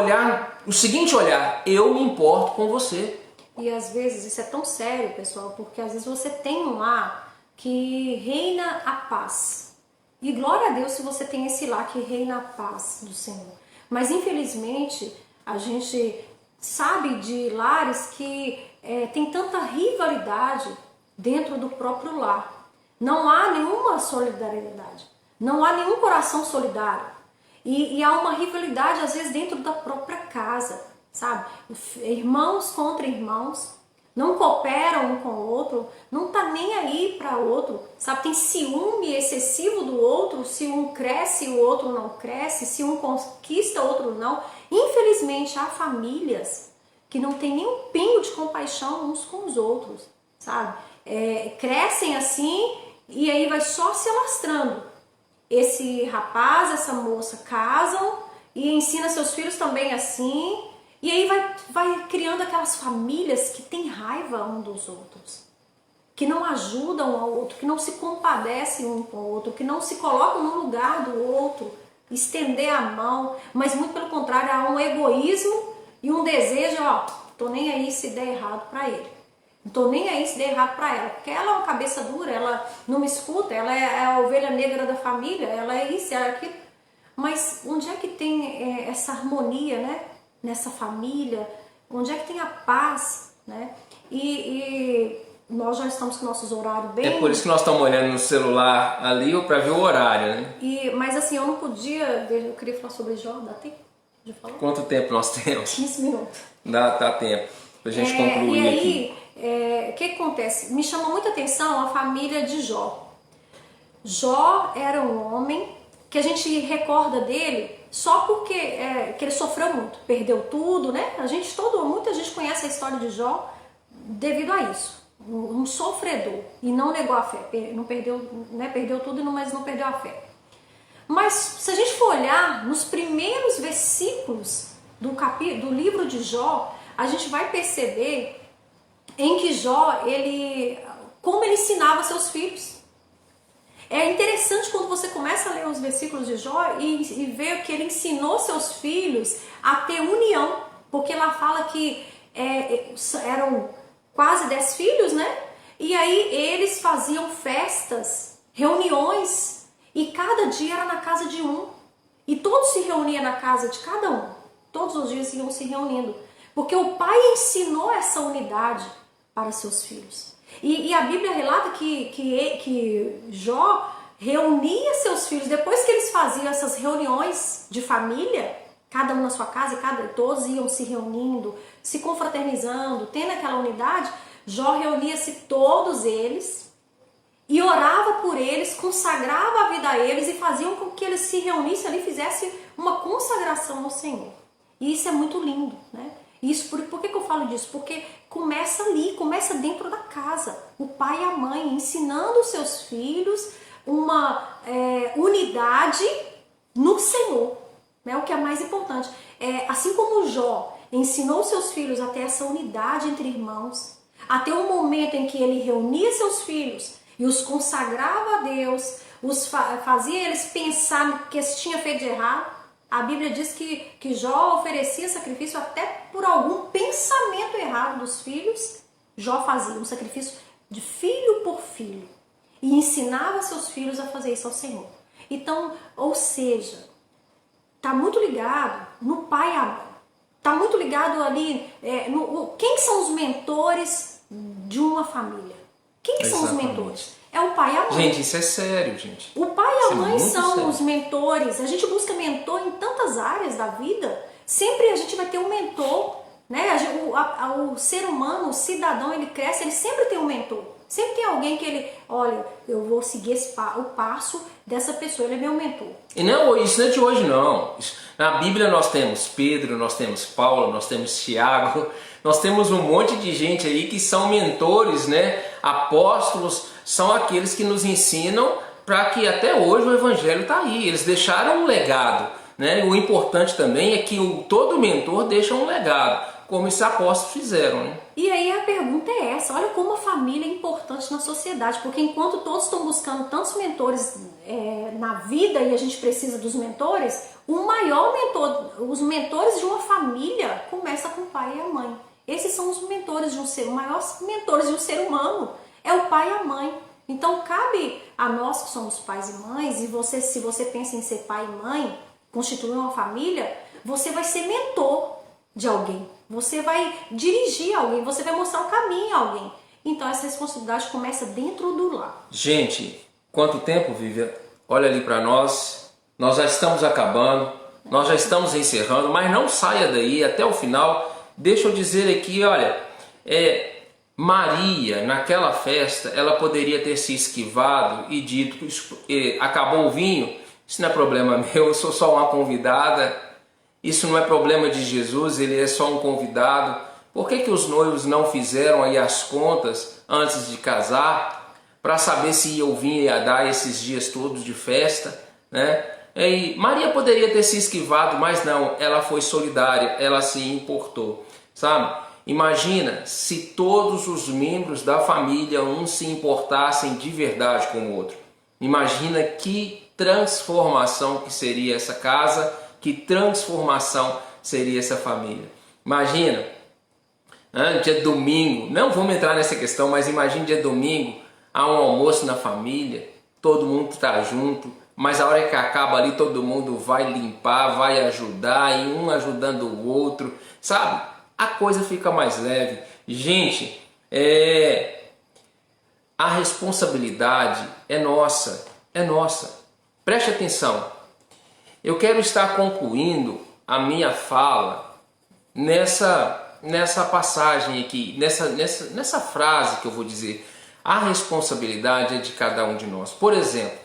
o seguinte olhar, eu me importo com você. E às vezes isso é tão sério, pessoal, porque às vezes você tem um lar que reina a paz. E glória a Deus se você tem esse lar que reina a paz do Senhor. Mas infelizmente a gente sabe de lares que tem tanta rivalidade dentro do próprio lar. Não há nenhuma solidariedade, não há nenhum coração solidário. E há uma rivalidade às vezes dentro da própria casa, sabe? Irmãos contra irmãos, não cooperam um com o outro, não tá nem aí para o outro, sabe? Tem ciúme excessivo do outro, se um cresce o outro não cresce, se um conquista o outro não. Infelizmente há famílias que não tem nem um pingo de compaixão uns com os outros, sabe? Crescem assim e aí vai só se alastrando. Esse rapaz, essa moça casam e ensina seus filhos também assim. E aí vai criando aquelas famílias que têm raiva um dos outros, que não ajudam ao outro, que não se compadecem um com o outro, que não se colocam no lugar do outro, estender a mão, mas muito pelo contrário, há um egoísmo e um desejo, tô nem aí se der errado para ele, não tô nem aí se der errado para ela, porque ela é uma cabeça dura, ela não me escuta, ela é a ovelha negra da família, ela é isso, ela é aquilo, mas onde é que tem essa harmonia, né? Nessa família, onde é que tem a paz, né? E nós já estamos com nossos horários bem... É por isso que nós estamos olhando no celular ali para ver o horário, né? Mas assim, eu não podia... Eu queria falar sobre Jó, dá tempo de falar? Quanto tempo nós temos? 15 minutos. Dá tempo pra gente concluir e aí, aqui. O que acontece? Me chamou muita atenção a família de Jó. Jó era um homem que a gente recorda dele só porque que ele sofreu muito, perdeu tudo, né? Muita gente conhece a história de Jó devido a isso. Um sofredor e não negou a fé, não perdeu, né? Perdeu tudo, mas não perdeu a fé. Mas se a gente for olhar nos primeiros versículos do livro de Jó, a gente vai perceber em que Jó, como ele ensinava seus filhos. É interessante quando você começa a ler os versículos de Jó e ver que ele ensinou seus filhos a ter união, porque lá fala que eram quase 10 filhos, né? E aí eles faziam festas, reuniões, e cada dia era na casa de um. E todos se reuniam na casa de cada um. Todos os dias iam se reunindo. Porque o pai ensinou essa unidade para seus filhos. E a Bíblia relata que Jó reunia seus filhos. Depois que eles faziam essas reuniões de família, cada um na sua casa, todos iam se reunindo, se confraternizando, tendo aquela unidade, Jó reunia-se todos eles e orava por eles, consagrava a vida a eles e faziam com que eles se reunissem ali e fizessem uma consagração ao Senhor. E isso é muito lindo, né? Por que eu falo disso? Porque começa ali, começa dentro da casa. O pai e a mãe ensinando os seus filhos uma unidade no Senhor, né? O que é mais importante. Assim como Jó ensinou seus filhos a ter essa unidade entre irmãos, até um momento em que ele reunia seus filhos e os consagrava a Deus, fazia eles pensar no que eles tinham feito de errado. A Bíblia diz que Jó oferecia sacrifício até por algum pensamento errado dos filhos. Jó fazia um sacrifício de filho por filho e ensinava seus filhos a fazer isso ao Senhor. Então, ou seja, está muito ligado no pai e a mãe. Está muito ligado ali quem são os mentores de uma família. Quem são os mentores? É o pai e a mãe. Gente, isso é sério, gente. O pai e a mãe são sério. os mentores. A gente busca mentor em tantas áreas da vida. Sempre a gente vai ter um mentor, né? O ser humano, o cidadão, ele cresce, ele sempre tem um mentor. Sempre tem alguém que olha, eu vou seguir o passo dessa pessoa, ele é meu mentor. E não, isso não é de hoje, não. Na Bíblia nós temos Pedro, nós temos Paulo, nós temos Tiago, nós temos um monte de gente aí que são mentores, né? Apóstolos, são aqueles que nos ensinam para que até hoje o Evangelho está aí. Eles deixaram um legado, né? O importante também é que todo mentor deixa um legado, como esses apóstolos fizeram, né? E aí a pergunta é essa, olha como a família é importante na sociedade, porque enquanto todos estão buscando tantos mentores na vida e a gente precisa dos mentores, os mentores de uma família começa com o pai e a mãe. Esses são os mentores os maiores mentores de um ser humano, é o pai e a mãe. Então cabe a nós que somos pais e mães, e se você pensa em ser pai e mãe, constituir uma família, você vai ser mentor de alguém. Você vai dirigir alguém, você vai mostrar o caminho a alguém. Então essa responsabilidade começa dentro do lar. Gente, quanto tempo, Vivian? Olha ali para nós já estamos acabando, nós já estamos encerrando, mas não saia daí até o final. Deixa eu dizer aqui, olha, Maria, naquela festa, ela poderia ter se esquivado e dito, acabou o vinho, isso não é problema meu, eu sou só uma convidada. Isso não é problema de Jesus, ele é só um convidado. Por que os noivos não fizeram aí as contas antes de casar para saber se ia ou vinha ia dar esses dias todos de festa, né? E Maria poderia ter se esquivado, mas não, ela foi solidária, ela se importou, sabe? Imagina se todos os membros da família se importassem de verdade com o outro. Imagina que transformação que seria essa casa. Que transformação seria essa família? Imagina, dia domingo, não vamos entrar nessa questão, mas imagine dia domingo, há um almoço na família, todo mundo está junto, mas a hora que acaba ali todo mundo vai limpar, vai ajudar, e um ajudando o outro, sabe? A coisa fica mais leve. Gente, a responsabilidade é nossa, é nossa. Preste atenção. Eu quero estar concluindo a minha fala nessa passagem aqui, nessa frase que eu vou dizer. A responsabilidade é de cada um de nós. Por exemplo,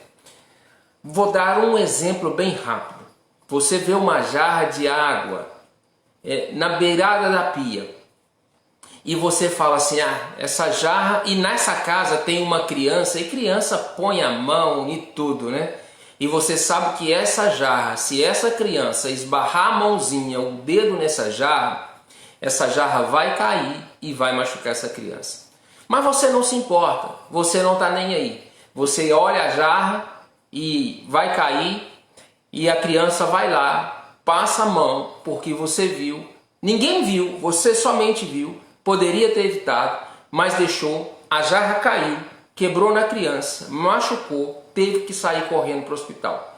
vou dar um exemplo bem rápido. Você vê uma jarra de água na beirada da pia e você fala assim, essa jarra, e nessa casa tem uma criança, e criança põe a mão e tudo, né? E você sabe que essa jarra, se essa criança esbarrar a mãozinha, o dedo nessa jarra, essa jarra vai cair e vai machucar essa criança. Mas você não se importa, você não está nem aí. Você olha a jarra e vai cair e a criança vai lá, passa a mão, porque você viu. Ninguém viu, você somente viu, poderia ter evitado, mas deixou, a jarra caiu, quebrou na criança, machucou, teve que sair correndo para o hospital.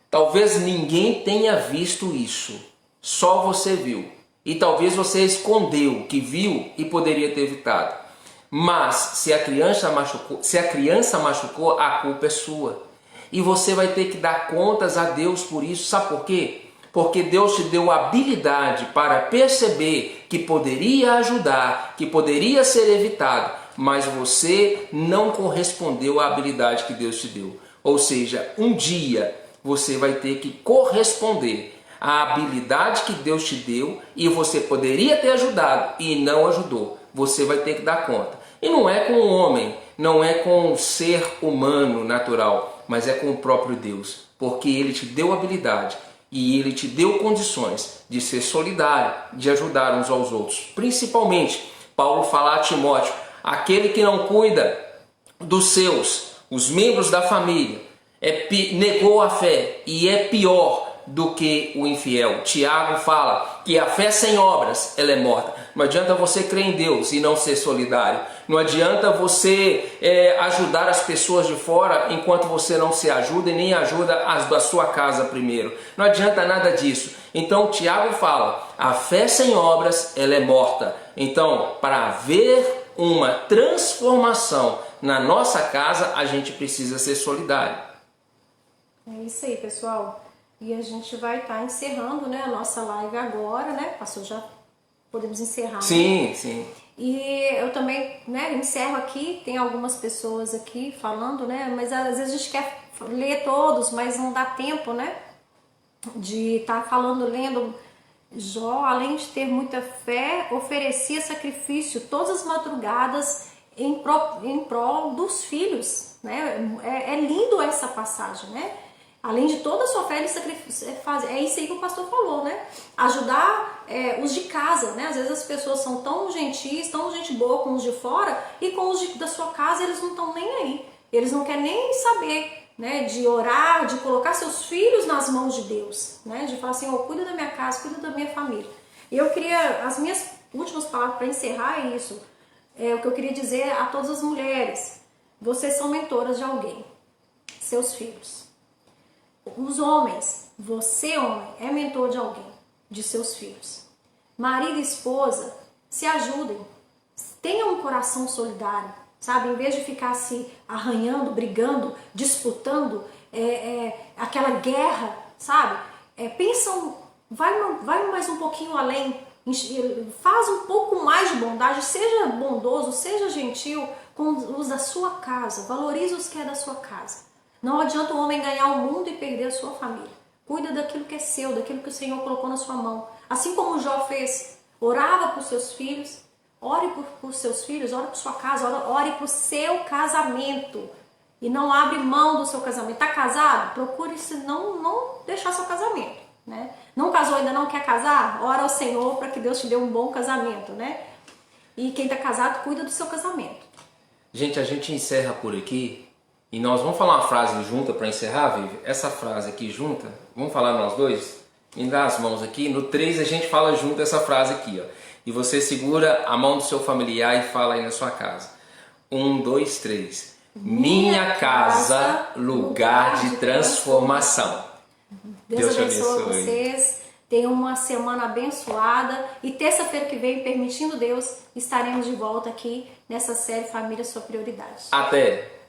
Talvez ninguém tenha visto isso, só você viu. E talvez você escondeu que viu e poderia ter evitado. Mas se a criança machucou, a culpa é sua. E você vai ter que dar contas a Deus por isso. Sabe por quê? Porque Deus te deu habilidade para perceber que poderia ajudar, que poderia ser evitado, mas você não correspondeu à habilidade que Deus te deu. Ou seja, um dia você vai ter que corresponder à habilidade que Deus te deu e você poderia ter ajudado e não ajudou. Você vai ter que dar conta. E não é com o homem, não é com o ser humano natural, mas é com o próprio Deus, porque Ele te deu habilidade e Ele te deu condições de ser solidário, de ajudar uns aos outros. Principalmente, Paulo fala a Timóteo, aquele que não cuida dos seus, os membros da família, negou a fé e é pior do que o infiel. Tiago fala que a fé sem obras, ela é morta. Não adianta você crer em Deus e não ser solidário. Não adianta você ajudar as pessoas de fora enquanto você não se ajuda e nem ajuda as da sua casa primeiro. Não adianta nada disso. Então Tiago fala, a fé sem obras, ela é morta. Então, para haver uma transformação na nossa casa, a gente precisa ser solidário. É isso aí, pessoal. E a gente vai estar encerrando, né, a nossa live agora, né? Pastor, já podemos encerrar. Sim, né? sim. E eu também, né, encerro aqui. Tem algumas pessoas aqui falando, né? Mas às vezes a gente quer ler todos, mas não dá tempo, né? De estar falando, lendo. Jó, além de ter muita fé, oferecia sacrifício todas as madrugadas em prol dos filhos, né? É lindo essa passagem, né? Além de toda a sua fé, ele faz. É isso aí que o pastor falou, né? Ajudar os de casa, né? Às vezes as pessoas são tão gentis, tão gente boa com os de fora, e com os da sua casa eles não estão nem aí. Eles não querem nem saber, né? De orar, de colocar seus filhos nas mãos de Deus, né? De falar assim, cuida da minha casa, cuida da minha família. E eu queria, as minhas últimas palavras para encerrar é isso. O que eu queria dizer a todas as mulheres: vocês são mentoras de alguém, seus filhos. Os homens, você homem, é mentor de alguém, de seus filhos. Marido e esposa, se ajudem, tenham um coração solidário, sabe? Em vez de ficar se arranhando, brigando, disputando, aquela guerra, sabe? Pensam, vai mais um pouquinho além, faz um pouco mais de bondade, seja bondoso, seja gentil com os da sua casa, valorize os que é da sua casa. Não adianta o homem ganhar o mundo e perder a sua família. Cuida daquilo que é seu, daquilo que o Senhor colocou na sua mão. Assim como Jó fez, orava por seus filhos, ore por seus filhos, ore por sua casa, ore por seu casamento. E não abre mão do seu casamento. Está casado? Procure não deixar seu casamento. Né? Não casou, ainda não quer casar? Ora ao Senhor para que Deus te dê um bom casamento. Né? E quem está casado, cuida do seu casamento. Gente, a gente encerra por aqui. E nós vamos falar uma frase junta para encerrar, Vivi? Essa frase aqui junta, vamos falar nós dois? Me dá as mãos aqui. No 3 a gente fala junto essa frase aqui, ó. E você segura a mão do seu familiar e fala aí na sua casa. 1, 2, 3. Minha casa, lugar de transformação. Deus abençoe vocês. Tenha uma semana abençoada e terça-feira que vem, permitindo Deus, estaremos de volta aqui nessa série Família Sua Prioridade. Até!